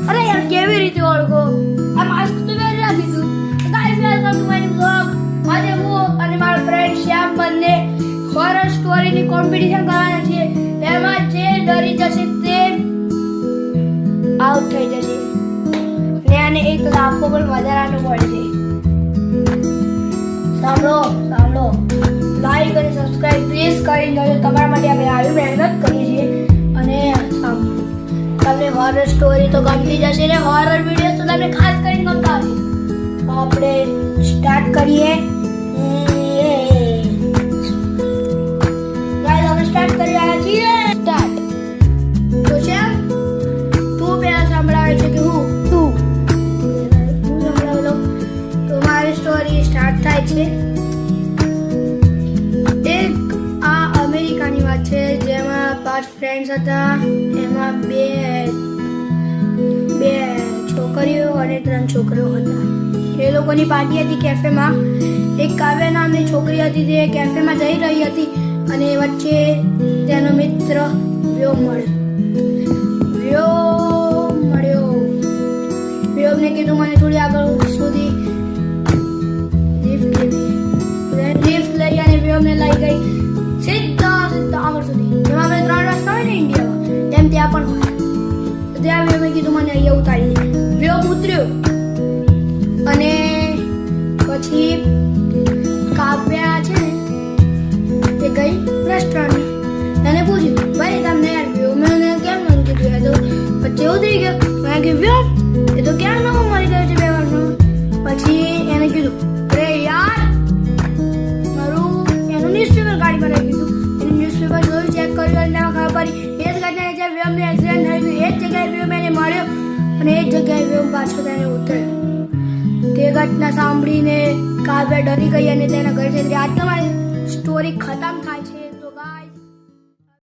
અરે યાર કેવી રીતે ઓળખો આ માસ્ક તો મેં રાખી દીધું guys welcome to my new vlog આજે હું અને મારો ફ્રેન્ડ શ્યામ બંને હોરર સ્ટોરીની કોમ્પિટિશન કરવાના છીએ એમાં જે ડરી જશે તે આઉટ થઈ જશે અને આને એક લાફો પણ વધારાનો પડશે સાંભળો લાઈક અને સબસ્ક્રાઇબ પ્લીઝ કરી દેજો તમારા માટે અમે આવી મહેનત કરી છે અને તમને હોરર સ્ટોરી તો ગમતી જશે ને હોરર વિડિયોઝ તો તમને ખાસ કરીને ગમતા હશે તો આપણે સ્ટાર્ટ કરીએ ગાઈસ આપણે સ્ટાર્ટ કરી રહ્યા છીએ સ્ટાર્ટ તો છે તું પહેલા સંભળાવે છે કે હું સંભળાવેલો તો મારી સ્ટોરી સ્ટાર્ટ થાય છે એક આ અમેરિકાની વાત છે જેમાં 5 ફ્રેન્ડ્સ હતા એમાં બે છોકરીઓ અને 3 છોકરો હતા એ લોકોની પાર્ટી હતી કેફેમાં એક કાવ્ય નામની છોકરી હતી જે કેફેમાં જઈ રહી હતી અને વચ્ચે તેનો મિત્ર વ્યોમને કીધું મને થોડી આગળ સુધી લિફ્ટ લઈ અને વ્યોમને લઈ ગઈ સીધા આગળ સુધી જેમાં આપણે 3 રસ્તા હોય ને ઇન્ડિયામાં તેમ ત્યાં પણ હોય ત્યાં વ્યોમે કીધું મને અહીંયા ઉતારી દે વ્યોમ ઉતર્યો અને પછી કાવ્યા છે ને એ ગઈ રેસ્ટોરન્ટ એને પૂછ્યું ભાઈ તમને યાર વ્યોમે કેમ નથી કીધું તો પછી ઉતરી ગયો મેં કીધું વ્યોમ એ તો ક્યાં નવો મરી ગયો છે 2 વર્ષનો પછી એને કીધું અરે યાર મારું એનું ન્યૂઝપેપર ગાડીમાં રહી ગયું એનું ન્યૂઝપેપર જોયું ચેક કર્યું અને એમાં ખબર પડી એ જ ઘટના જ્યાં વ્યોમનું એક્સિડન્ટ થયું એ જ જગ્યાએ વ્યોમ એને મળ્યો અને એ જ જગ્યાએ વ્યોમ પાછો તેને ઉતર્યો તે ઘટના સાંભળીને કાવ્ય ડરી ગઈ અને તેના ઘરે જઈને આ તમારી સ્ટોરી ખતમ થાય છે